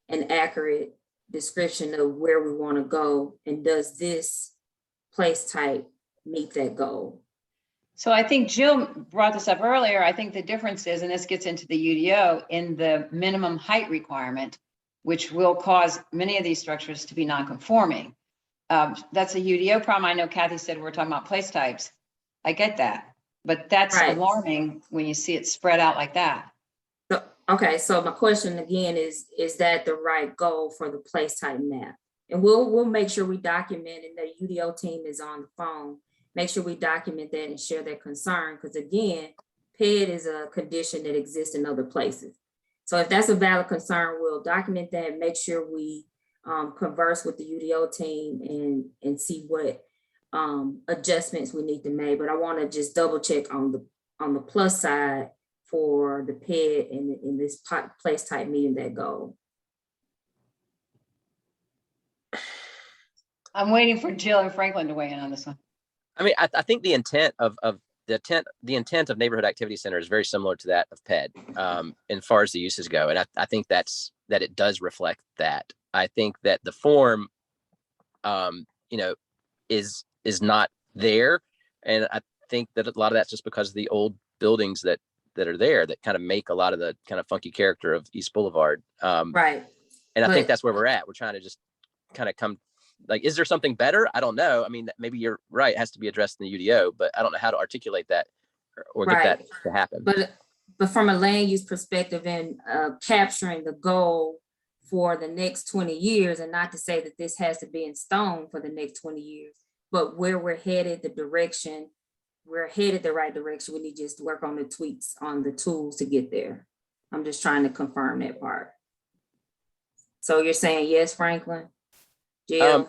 an accurate description of where we want to go? And does this place type meet that goal? So I think Jill brought this up earlier. I think the difference is, and this gets into the UDO, in the minimum height requirement, which will cause many of these structures to be non-conforming. That's a UDO problem. I know Kathy said we're talking about place types. I get that, but that's Right. alarming when you see it spread out like that. Okay, so my question again is that the right goal for the place type map? And we'll make sure we document, and the UDO team is on the phone. Make sure we document that and share that concern, because again, PED is a condition that exists in other places. So if that's a valid concern, we'll document that, make sure we converse with the UDO team and see what adjustments we need to make. But I want to just double check on the plus side for the PED and in this place type meeting that goal. I'm waiting for Jill and Franklin to weigh in on this one. I mean, I think the intent of neighborhood activity center is very similar to that of PED, as far as the uses go. And I think that it does reflect that. I think that the form, is not there. And I think that a lot of that's just because of the old buildings that are there that kind of make a lot of the kind of funky character of East Boulevard. Right. And I think that's where we're at. We're trying to just kind of come, like, is there something better? I don't know. I mean, maybe you're right. It has to be addressed in the UDO, but I don't know how to articulate that or get that to happen. But from a land use perspective and capturing the goal for the next 20 years, and not to say that this has to be in stone for the next 20 years, but where we're headed, we're headed the right direction. We need just to work on the tweaks on the tools to get there. I'm just trying to confirm that part. So you're saying yes, Franklin? Jill?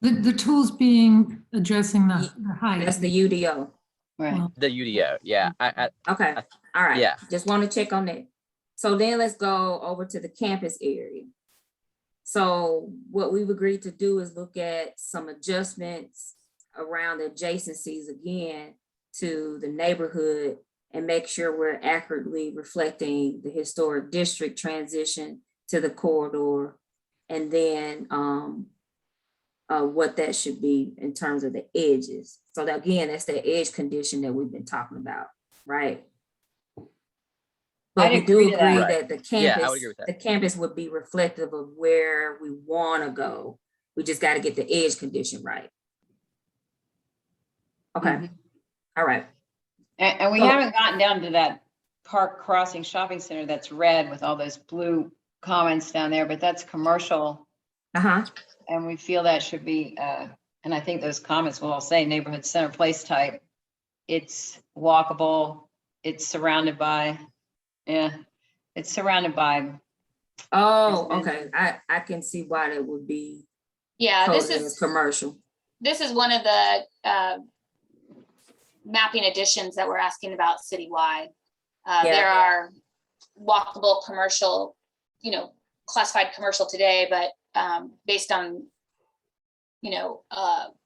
The tools being addressing the height. That's the UDO. Right. Well, The UDO, yeah. Okay, all right. Yeah. Just want to check on that. So then let's go over to the campus area. So what we've agreed to do is look at some adjustments around the adjacencies again to the neighborhood and make sure we're accurately reflecting the historic district transition to the corridor, and then what that should be in terms of the edges. So that, again, that's the edge condition that we've been talking about, right? But I'd we do agree to that. agree Right. that the Yeah, I campus, would agree with that. the campus would be reflective of where we want to go. We just got to get the edge condition right. Okay, Mhm. all right. And we Oh. haven't gotten down to that Park Crossing Shopping Center that's red with all those blue comments down there, but that's commercial. Uh-huh. And we feel that should be, and I think those comments will all say neighborhood center place type. It's walkable, it's surrounded by, it's surrounded by, Oh, Yes, okay. I can see why that would be Yeah, this coded as is, commercial. this is one of the mapping additions that we're asking about citywide. There Yeah. are walkable commercial, classified commercial today, but based on,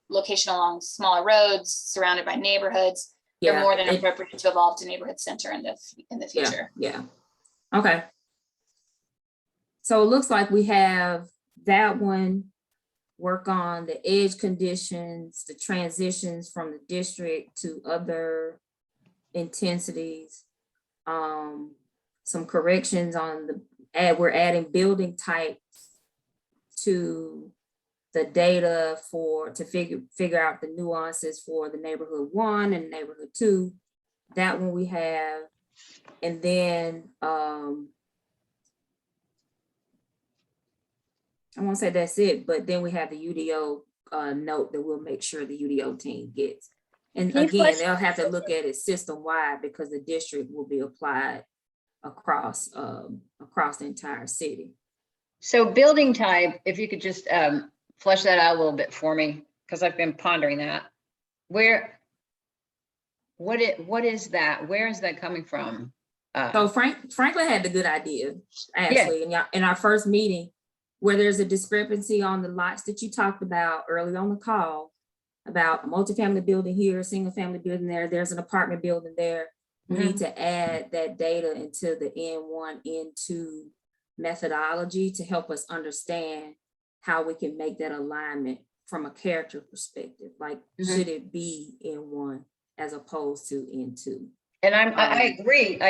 location along smaller roads, surrounded by neighborhoods, they're Yeah. more than it- appropriate to evolve to neighborhood center in the Yeah, future. yeah. Okay. So it looks like we have that one, work on the edge conditions, the transitions from the district to other intensities. Some corrections on we're adding building types to the data to figure out the nuances for the neighborhood 1 and neighborhood 2. That one we have. And then I won't say that's it, but then we have the UDO note that we'll make sure the UDO team gets. And Can you again, flesh- they'll have to look at it system-wide because the district will be applied across the entire city. so building type, if you could just flesh that out a little bit for me, because I've been pondering that. What is that? Where is that coming from? So Franklin had the good idea, actually, in our first meeting, where there's a discrepancy on the lots that you talked about early on the call, about a multifamily building here, a single family building there, there's an apartment building there. We need to add that data into the N1, N2 methodology to help us understand how we can make that alignment from a character perspective. Like, should it be N1 as opposed to N2? And I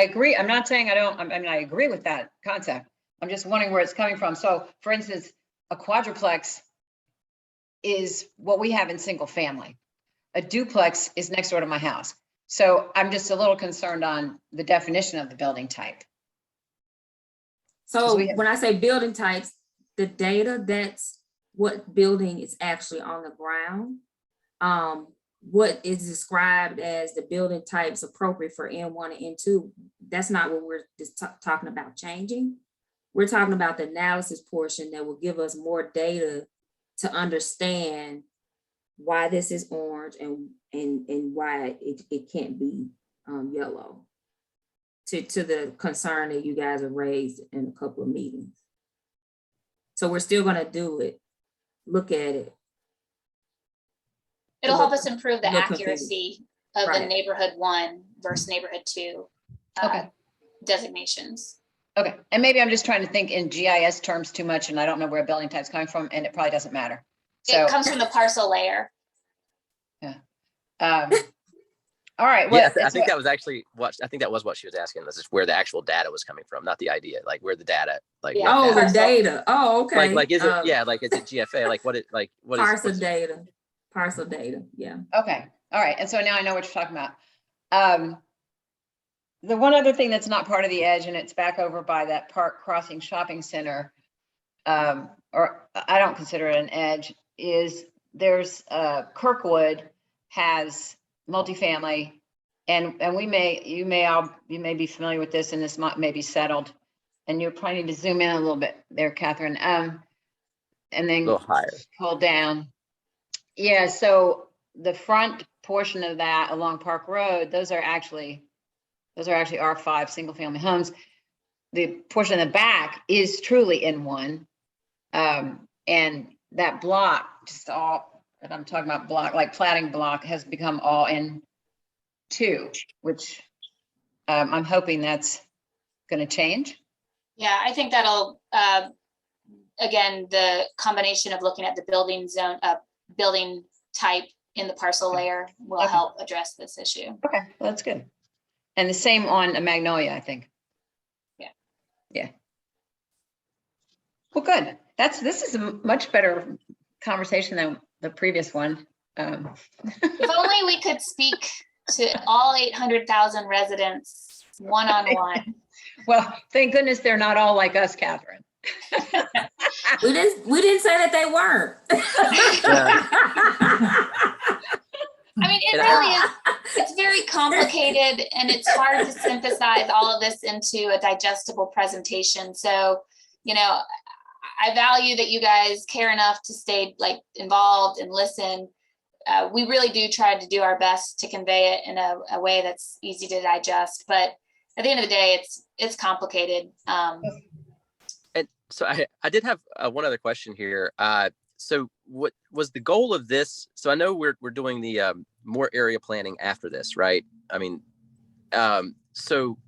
agree. I'm not saying I don't, I mean, I agree with that concept. I'm just wondering where it's coming from. So for instance, a quadruplex is what we have in single family. A duplex is next door to my house. So I'm just a little concerned on the definition of the building type. So we have- when I say building types, the data, that's what building is actually on the ground. What is described as the building types appropriate for N1 and N2, that's not what we're just talking about changing. We're talking about the analysis portion that will give us more data to understand why this is orange and why it can't be yellow. To the concern that you guys have raised in a couple of meetings. So we're still gonna do it, look at it. It'll help us improve the look confused. accuracy of the Right. neighborhood 1 versus neighborhood 2 Okay. designations. Okay, and maybe I'm just trying to think in GIS terms too much and I don't know where building type's coming from and it probably doesn't matter. So, It comes from the parcel layer. all right. Yeah, well, I think that was actually what she was asking. This is where the actual data was coming from, not the idea, like where the data, like. Yeah. what Oh, the data- data, oh, okay. Like, is it, yeah, like, is it GFA? Like, what is? Parcel what's- data, yeah. Okay, all right, and so now I know what you're talking about. The one other thing that's not part of the edge, and it's back over by that Park Crossing Shopping Center, or I don't consider it an edge, is there's Kirkwood has multifamily, and you may be familiar with this, and this may be settled, and you probably need to zoom in a little bit there, Catherine, and A then little higher. pull down. Yeah, so the front portion of that along Park Road, those are actually R5 single family homes. The portion in the back is truly N1. And that block, just all that I'm talking about, block, like platting block, has become all N2, which I'm hoping that's going to change. Yeah, I think that'll again, the combination of looking at the building zone, building type in the parcel layer will Okay. help address this issue. Okay, well, that's good. And the same on Magnolia, I think. Yeah. Yeah. Well, good. This is a much better conversation than the previous one. If only we could speak to all 800,000 residents one-on-one. Well, thank goodness they're not all like us, Catherine. We didn't say that they weren't. I mean, it And really is, it's very complicated and it's hard to synthesize all of this into a digestible presentation. So, you know, I value that you guys care enough to stay like involved and listen. We really do try to do our best to convey it in a way that's easy to digest, but at the end of the day, it's complicated. And so I did have one other question here. So what was the goal of this? So I know we're doing the more area planning after this, right? I mean, so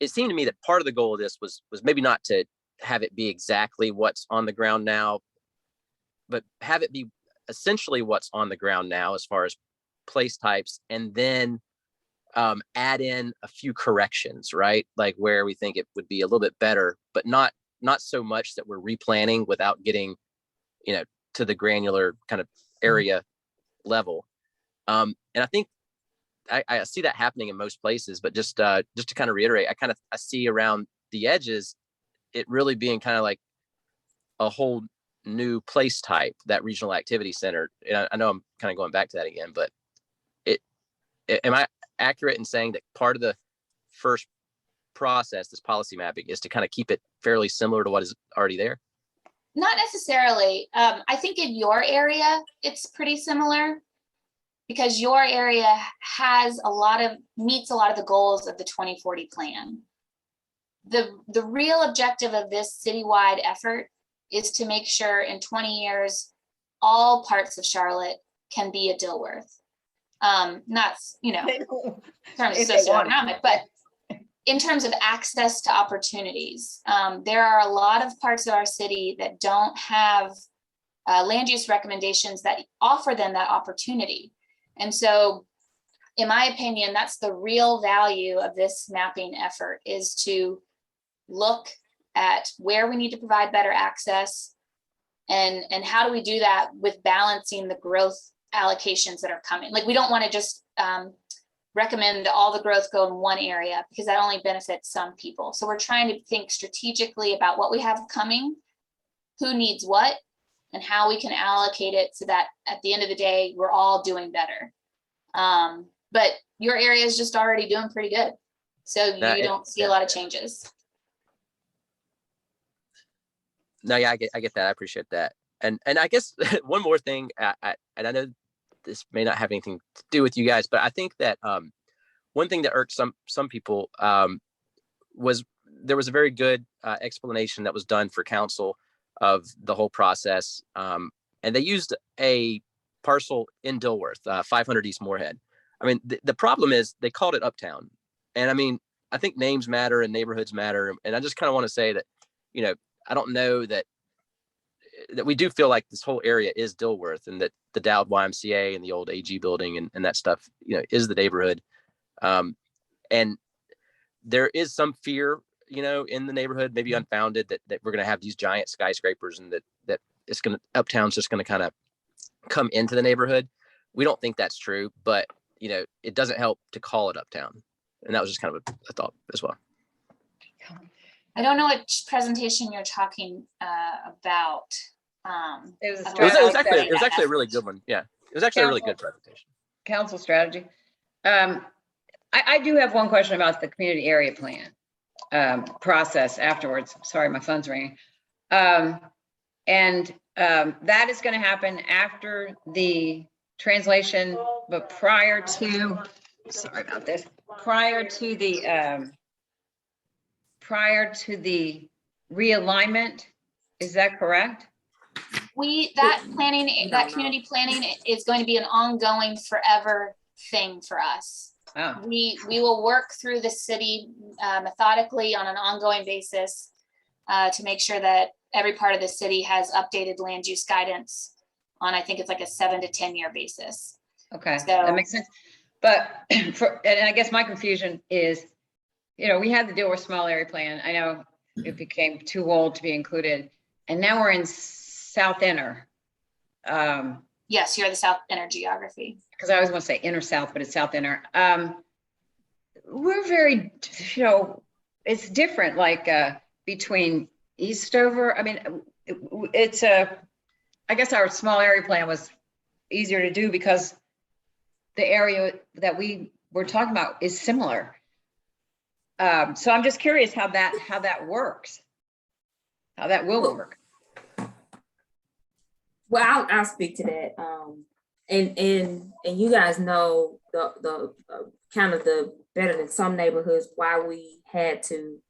it seemed to me that part of the goal of this was maybe not to have it be exactly what's on the ground now, but have it be essentially what's on the ground now as far as place types, and then add in a few corrections, right? Like where we think it would be a little bit better, but not so much that we're replanning without getting, you know, to the granular kind of area level. And I think I see that happening in most places, but just to kind of reiterate, I see around the edges, it really being kind of like a whole new place type, that regional activity center. And I know I'm kind of going back to that again, but am I accurate in saying that part of the first process, this policy mapping, is to kind of keep it fairly similar to what is already there? Not necessarily. I think in your area, it's pretty similar because your area has meets a lot of the goals of the 2040 plan. The real objective of this citywide effort is to make sure in 20 years, all parts of Charlotte can be a Dilworth. Not, you know, in terms of socioeconomic, but in terms of access to opportunities. There are a lot of parts of our city that don't have land use recommendations that offer them that opportunity. And so, in my opinion, that's the real value of this mapping effort, is to look at where we need to provide better access and how do we do that with balancing the growth allocations that are coming. Like, we don't want to just recommend all the growth go in one area because that only benefits some people. So we're trying to think strategically about what we have coming, who needs what, and how we can allocate it so that at the end of the day, we're all doing better. But your area is just already doing pretty good. So you don't see a lot of changes. No, yeah, I get that. I appreciate that. And I guess one more thing, and I know this may not have anything to do with you guys, but I think that one thing that irked some people was there was a very good explanation that was done for council of the whole process. And they used a parcel in Dilworth, 500 East Moorhead. I mean, the problem is they called it Uptown. And I mean, I think names matter and neighborhoods matter. And I just kind of want to say that, you know, I don't know that we do feel like this whole area is Dilworth, and that the Dowd YMCA and the old AG building and that stuff, you know, is the neighborhood. And there is some fear, you know, in the neighborhood, maybe unfounded, that we're going to have these giant skyscrapers and that it's going to, Uptown's just going to kind of come into the neighborhood. We don't think that's true, but, you know, it doesn't help to call it Uptown. And that was just kind of a thought as well. I don't know which presentation you're talking about. It was I a don't know. It was actually a really good one. Yeah, it was actually a really good presentation. Council strategy. I do have one question about the community area plan process afterwards. Sorry, my phone's ringing. That is going to happen after the translation, but prior to, sorry about this, prior to the realignment. Is that correct? That community planning is going to be an ongoing forever thing for us. Oh. We will work through the city methodically on an ongoing basis. to make sure that every part of the city has updated land use guidance on, I think it's like a 7 to 10 year basis. Okay, So- that makes sense. But and I guess my confusion is, we had to deal with small area plan. I know it became too old to be included. And now we're in South Inner. Yes, you're the South Inner geography. Because I always want to say inner south, but it's South Inner. We're very, it's different, like between Eastover. I mean, it's I guess our small area plan was easier to do because the area that we were talking about is similar. So I'm just curious how that works, how that will work. Well, I'll speak to that. And you guys know the kind of the better than some neighborhoods why we had to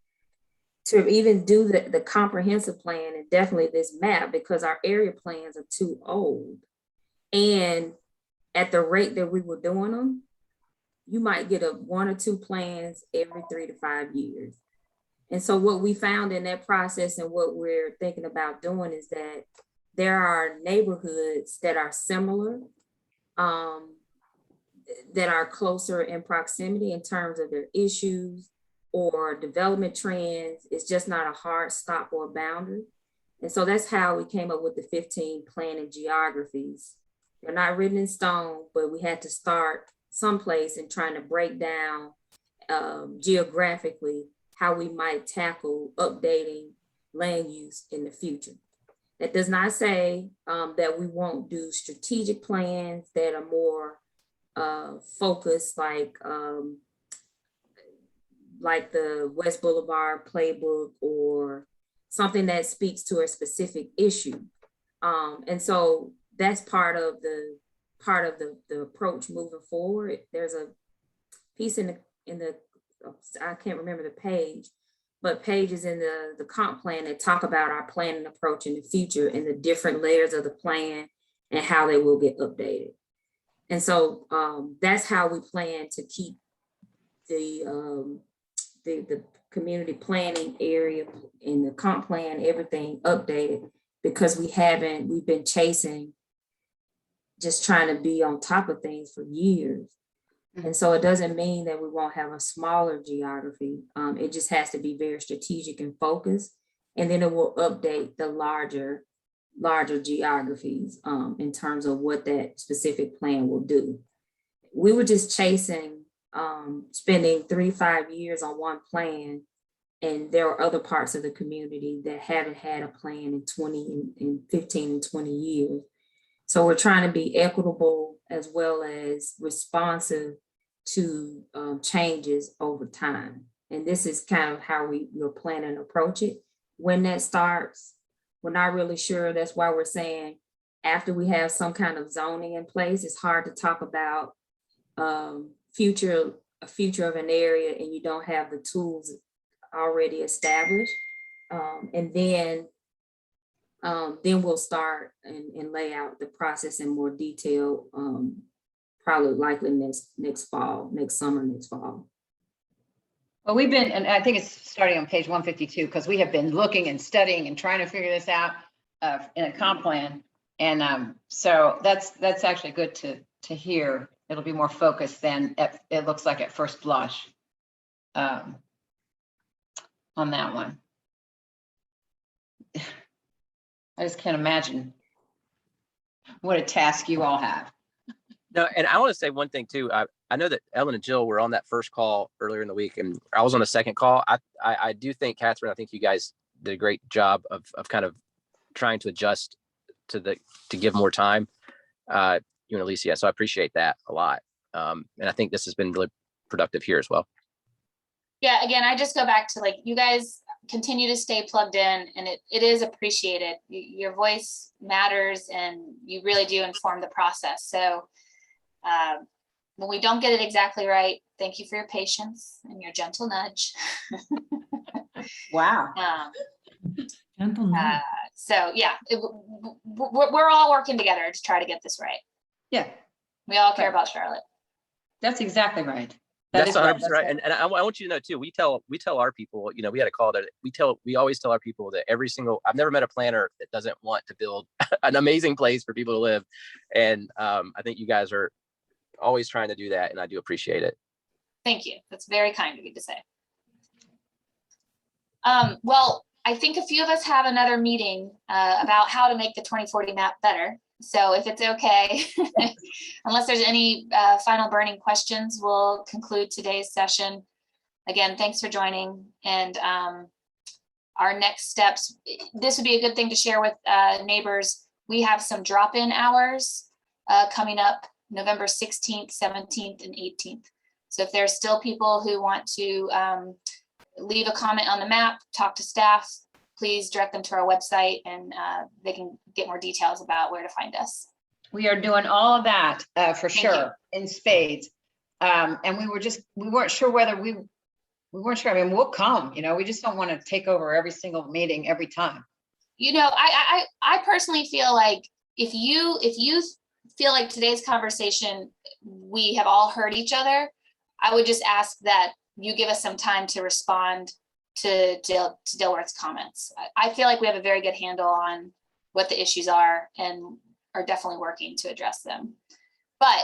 even do the comprehensive plan and definitely this map, because our area plans are too old. And at the rate that we were doing them, you might get 1 or 2 plans every 3 to 5 years. And so what we found in that process and what we're thinking about doing is that there are neighborhoods that are similar, that are closer in proximity in terms of their issues or development trends. It's just not a hard stop or boundary. And so that's how we came up with the 15 planning geographies. They're not written in stone, but we had to start someplace and trying to break down geographically how we might tackle updating land use in the future. That does not say that we won't do strategic plans that are more focused, like the West Boulevard playbook or something that speaks to a specific issue. And so that's part of the approach moving forward. There's a piece in the I can't remember the page, but pages in the comp plan that talk about our planning approach in the future and the different layers of the plan and how they will get updated. And so that's how we plan to keep the community planning area in the comp plan, everything updated, because we've been chasing, just trying to be on top of things for years. And so it doesn't mean that we won't have a smaller geography. It just has to be very strategic and focused. And then it will update the larger geographies in terms of what that specific plan will do. We were just chasing, spending 3-5 years on one plan. And there are other parts of the community that haven't had a plan in 15 and 20 years. So we're trying to be equitable as well as responsive to changes over time. And this is kind of how we're planning to approach it. When that starts, we're not really sure. That's why we're saying after we have some kind of zoning in place, it's hard to talk about a future of an area and you don't have the tools already established. And then we'll start and lay out the process in more detail, probably likely next fall. Well, we've been, and I think it's starting on page 152, because we have been looking and studying and trying to figure this out in a comp plan. And so that's actually good to hear. It'll be more focused than it looks like at first blush on that one. I just can't imagine what a task you all have. No, and I want to say one thing too. I know that Ellen and Jill were on that first call earlier in the week, and I was on the second call. I do think, Catherine, I think you guys did a great job of kind of trying to adjust to give more time. You and Alicia, so I appreciate that a lot. And I think this has been really productive here as well. Yeah, again, I just go back to, like, you guys continue to stay plugged in, and it is appreciated. Your voice matters, and you really do inform the process. So when we don't get it exactly right, thank you for your patience and your gentle nudge. Wow. Gentle nudge. So yeah, we're all working together to try to get this right. Yeah, We all care about Charlotte. that's exactly right. That That's is 100% that's right. And I want you to know too, we tell our people, you know, we had a call that we always tell our people that I've never met a planner that doesn't want to build an amazing place for people to live. And I think you guys are always trying to do that. And I do appreciate it. Thank you. That's very kind of you to say. Well, I think a few of us have another meeting about how to make the 2040 map better. So if it's okay, unless there's any final burning questions, we'll conclude today's session. Again, thanks for joining. And our next steps, this would be a good thing to share with neighbors. We have some drop-in hours coming up November 16th, 17th, and 18th. So if there's still people who want to leave a comment on the map, talk to staff, please direct them to our website and they can get more details about where to find us. We are doing all of that for Thank sure in spades. And we weren't sure whether we weren't sure. I mean, we'll come, you know, we just don't want to take over every single meeting every time. You know, I personally feel like if you feel like today's conversation, we have all heard each other, I would just ask that you give us some time to respond to Dilworth's comments. I feel like we have a very good handle on what the issues are and are definitely working to address them. But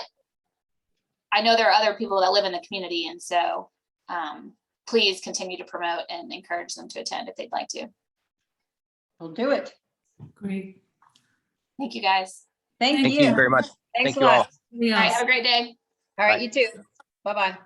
I know there are other people that live in the community, and so please continue to promote and encourage them to attend if they'd like to. We'll do it. Great. Thank you, guys. Thank Thank you very much. Thanks Thank a you all. lot. All right, have a great day. All right, you too. Bye-bye.